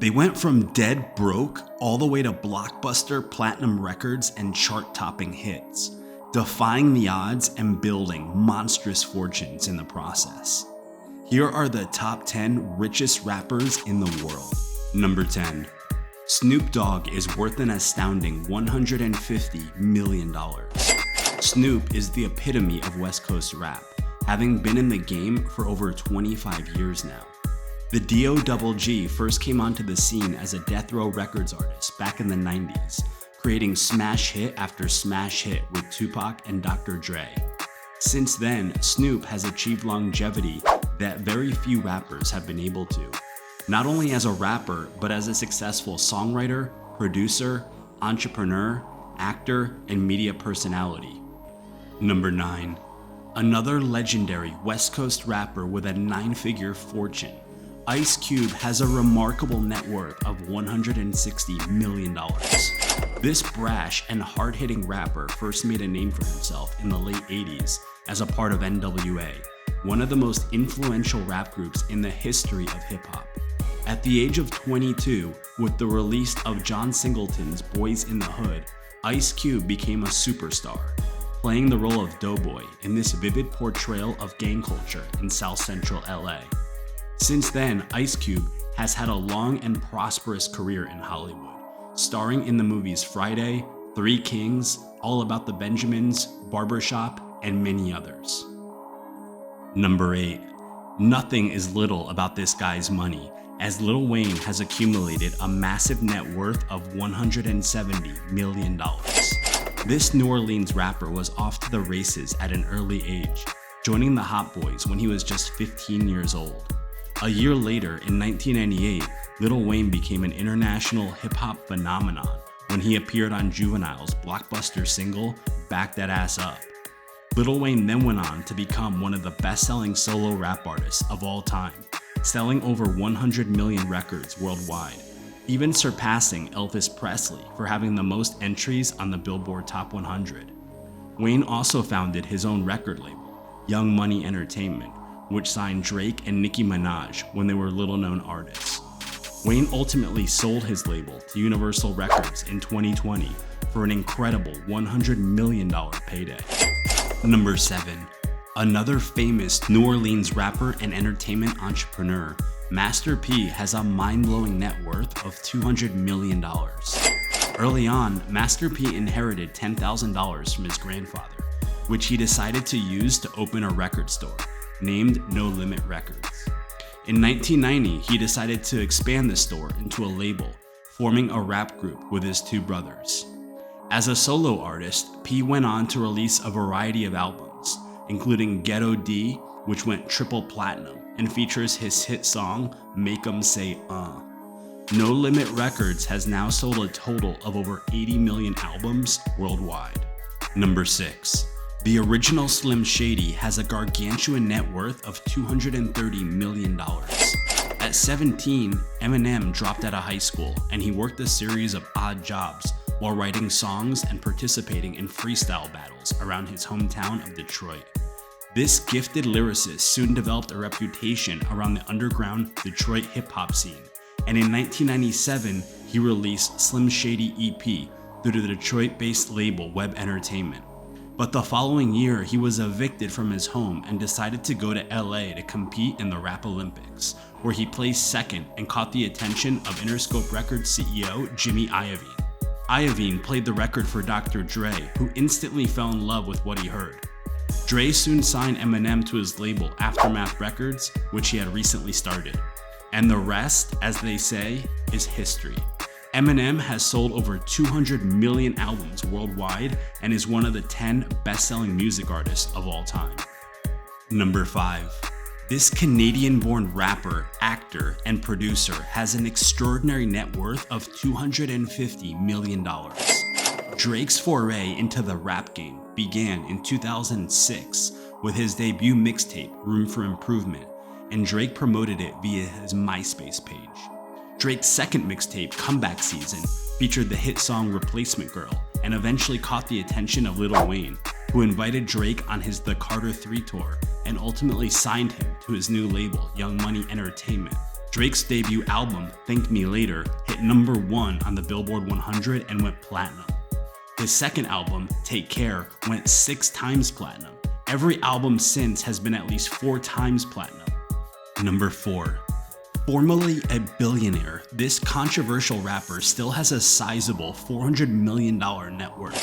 They went from dead broke all the way to blockbuster platinum records and chart-topping hits, defying the odds and building monstrous fortunes in the process. Here are the top 10 richest rappers in the world. Number 10. Snoop Dogg is worth an astounding $150 million. Snoop is the epitome of West Coast rap, having been in the game for over 25 years now. The D.O.G. first came onto the scene as a Death Row Records artist back in the 90s, creating smash hit after smash hit with Tupac and Dr. Dre. Since then, Snoop has achieved longevity that very few rappers have been able to, not only as a rapper, but as a successful songwriter, producer, entrepreneur, actor, and media personality. Number 9. Another legendary West Coast rapper with a 9-figure fortune. Ice Cube has a remarkable net worth of $160 million. This brash and hard-hitting rapper first made a name for himself in the late 80s as a part of NWA, one of the most influential rap groups in the history of hip-hop. At the age of 22, with the release of John Singleton's Boys in the Hood, Ice Cube became a superstar, playing the role of Doughboy in this vivid portrayal of gang culture in South Central LA. Since then, Ice Cube has had a long and prosperous career in Hollywood, starring in the movies Friday, Three Kings, All About the Benjamins, Barbershop, and many others. Number 8. Nothing is little about this guy's money, as Lil Wayne has accumulated a massive net worth of $170 million. This New Orleans rapper was off to the races at an early age, joining the Hot Boys when he was just 15 years old. A year later, in 1998, Lil Wayne became an international hip-hop phenomenon when he appeared on Juvenile's blockbuster single, Back That Ass Up. Lil Wayne then went on to become one of the best-selling solo rap artists of all time, selling over 100 million records worldwide, even surpassing Elvis Presley for having the most entries on the Billboard Top 100. Wayne also founded his own record label, Young Money Entertainment, which signed Drake and Nicki Minaj when they were little-known artists. Wayne ultimately sold his label to Universal Records in 2020 for an incredible $100 million payday. Number 7. Another famous New Orleans rapper and entertainment entrepreneur, Master P has a mind-blowing net worth of $200 million. Early on, Master P inherited $10,000 from his grandfather, which he decided to use to open a record store, named No Limit Records. In 1990, he decided to expand the store into a label, forming a rap group with his two brothers. As a solo artist, P went on to release a variety of albums, including Ghetto D, which went triple platinum and features his hit song, Make 'Em Say No Limit Records has now sold a total of over 80 million albums worldwide. Number 6. The original Slim Shady has a gargantuan net worth of $230 million. At 17, Eminem dropped out of high school and he worked a series of odd jobs while writing songs and participating in freestyle battles around his hometown of Detroit. This gifted lyricist soon developed a reputation around the underground Detroit hip-hop scene, and in 1997, he released Slim Shady EP through the Detroit-based label Web Entertainment. But the following year, he was evicted from his home and decided to go to LA to compete in the Rap Olympics, where he placed second and caught the attention of Interscope Records CEO Jimmy Iovine. Iovine played the record for Dr. Dre, who instantly fell in love with what he heard. Dre soon signed Eminem to his label Aftermath Records, which he had recently started. And the rest, as they say, is history. Eminem has sold over 200 million albums worldwide and is one of the 10 best-selling music artists of all time. Number 5. This Canadian-born rapper, actor, and producer has an extraordinary net worth of $250 million. Drake's foray into the rap game began in 2006 with his debut mixtape, Room for Improvement, and Drake promoted it via his MySpace page. Drake's second mixtape, Comeback Season, featured the hit song Replacement Girl and eventually caught the attention of Lil Wayne, who invited Drake on his The Carter 3 tour and ultimately signed him to his new label, Young Money Entertainment. Drake's debut album, Thank Me Later, hit number 1 on the Billboard 100 and went platinum. His second album, Take Care, went 6 times platinum. Every album since has been at least 4 times platinum. Number 4. Formerly a billionaire, this controversial rapper still has a sizable $400 million net worth.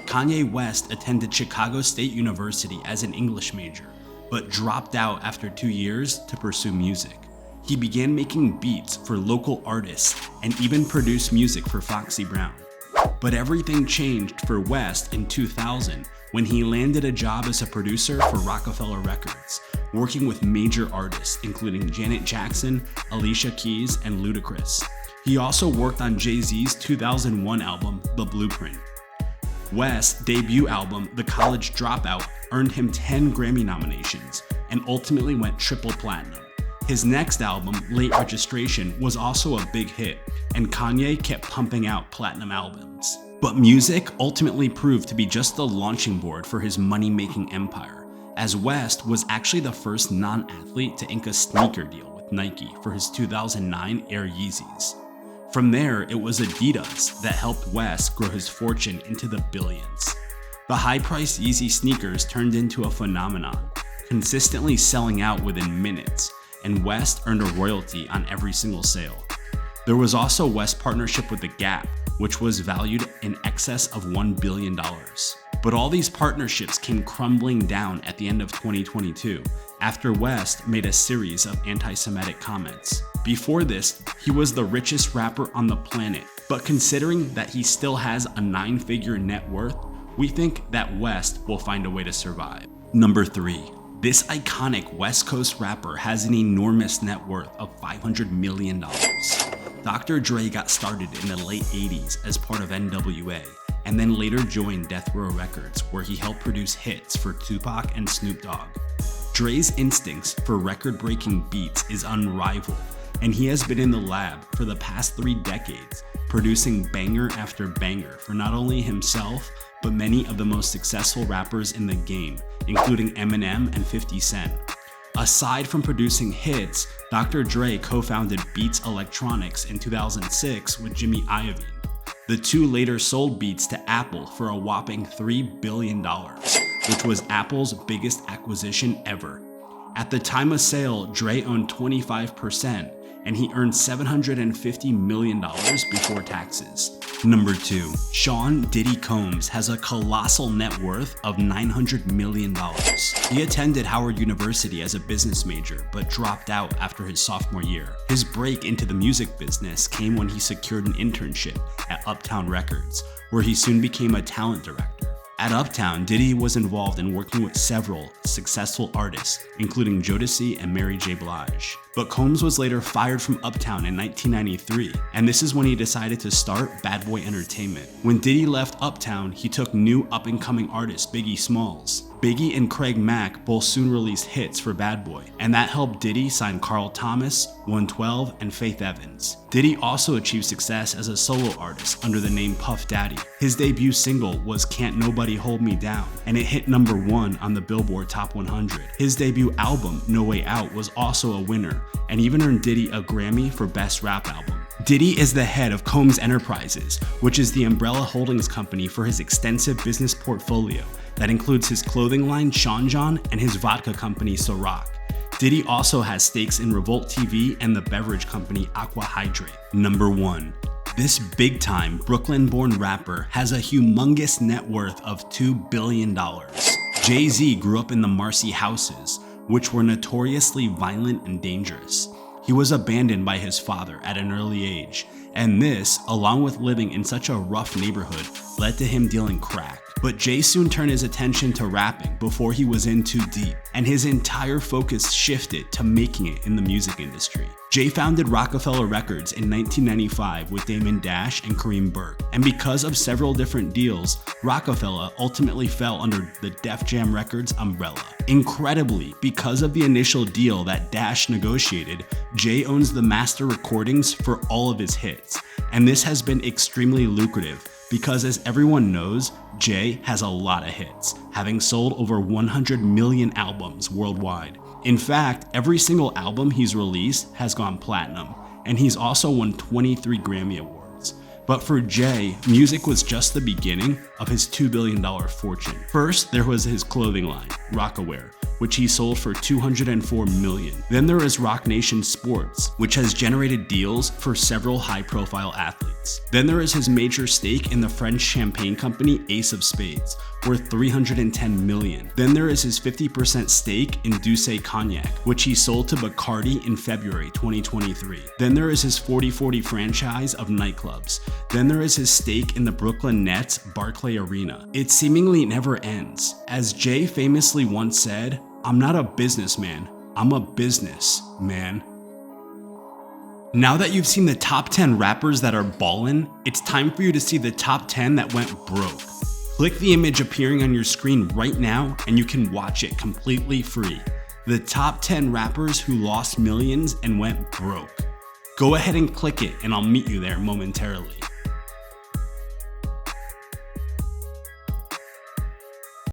Kanye West attended Chicago State University as an English major, but dropped out after 2 years to pursue music. He began making beats for local artists and even produced music for Foxy Brown. But everything changed for West in 2000 when he landed a job as a producer for Rockefeller Records, working with major artists including Janet Jackson, Alicia Keys, and Ludacris. He also worked on Jay-Z's 2001 album, The Blueprint. West's debut album, The College Dropout, earned him 10 Grammy nominations and ultimately went triple platinum. His next album, Late Registration, was also a big hit, and Kanye kept pumping out platinum albums. But music ultimately proved to be just the launching board for his money-making empire, as West was actually the first non-athlete to ink a sneaker deal with Nike for his 2009 Air Yeezys. From there, it was Adidas that helped West grow his fortune into the billions. The high-priced Yeezy sneakers turned into a phenomenon, consistently selling out within minutes, and West earned a royalty on every single sale. There was also West's partnership with The Gap, which was valued in excess of $1 billion. But all these partnerships came crumbling down at the end of 2022 after West made a series of anti-Semitic comments. Before this, he was the richest rapper on the planet, but considering that he still has a 9-figure net worth, we think that West will find a way to survive. Number 3. This iconic West Coast rapper has an enormous net worth of $500 million. Dr. Dre got started in the late 80s as part of NWA, and then later joined Death Row Records, where he helped produce hits for Tupac and Snoop Dogg. Dre's instincts for record-breaking beats is unrivaled, and he has been in the lab for the past 3 decades, producing banger after banger for not only himself, but many of the most successful rappers in the game, including Eminem and 50 Cent. Aside from producing hits, Dr. Dre co-founded Beats Electronics in 2006 with Jimmy Iovine. The two later sold Beats to Apple for a whopping $3 billion, which was Apple's biggest acquisition ever. At the time of sale, Dre owned 25%, and he earned $750 million before taxes. Number 2. Sean Diddy Combs has a colossal net worth of $900 million. He attended Howard University as a business major, but dropped out after his sophomore year. His break into the music business came when he secured an internship at Uptown Records, where he soon became a talent director. At Uptown, Diddy was involved in working with several successful artists, including Jodeci and Mary J. Blige. But Combs was later fired from Uptown in 1993, and this is when he decided to start Bad Boy Entertainment. When Diddy left Uptown, he took new up-and-coming artist Biggie Smalls. Biggie and Craig Mack both soon released hits for Bad Boy, and that helped Diddy sign Carl Thomas, 112, and Faith Evans. Diddy also achieved success as a solo artist under the name Puff Daddy. His debut single was Can't Nobody Hold Me Down, and it hit number 1 on the Billboard Top 100. His debut album, No Way Out, was also a winner, and even earned Diddy a Grammy for Best Rap Album. Diddy is the head of Combs Enterprises, which is the umbrella holdings company for his extensive business portfolio that includes his clothing line Sean John and his vodka company Ciroc. Diddy also has stakes in Revolt TV and the beverage company Aqua Hydrate. Number 1. This big-time Brooklyn-born rapper has a humongous net worth of $2 billion. Jay-Z grew up in the Marcy houses, which were notoriously violent and dangerous. He was abandoned by his father at an early age, and this, along with living in such a rough neighborhood, led to him dealing crack. But Jay soon turned his attention to rapping before he was in too deep, and his entire focus shifted to making it in the music industry. Jay founded Rockefeller Records in 1995 with Damon Dash and Kareem Burke, and because of several different deals, Rockefeller ultimately fell under the Def Jam Records umbrella. Incredibly, because of the initial deal that Dash negotiated, Jay owns the master recordings for all of his hits, and this has been extremely lucrative because as everyone knows, Jay has a lot of hits, having sold over 100 million albums worldwide. In fact, every single album he's released has gone platinum, and he's also won 23 Grammy Awards. But for Jay, music was just the beginning of his $2 billion fortune. First, there was his clothing line, Rocawear, which he sold for $204 million. Then there is Roc Nation Sports, which has generated deals for several high-profile athletes. Then there is his major stake in the French champagne company Ace of Spades, worth $310 million. Then there is his 50% stake in Douce Cognac, which he sold to Bacardi in February 2023. Then there is his 40/40 franchise of nightclubs. Then there is his stake in the Brooklyn Nets Barclay Arena. It seemingly never ends. As Jay famously once said, "I'm not a businessman, I'm a business man." Now that you've seen the top 10 rappers that are ballin', it's time for you to see the top 10 that went broke. Click the image appearing on your screen right now and you can watch it completely free. The top 10 rappers who lost millions and went broke. Go ahead and click it and I'll meet you there momentarily.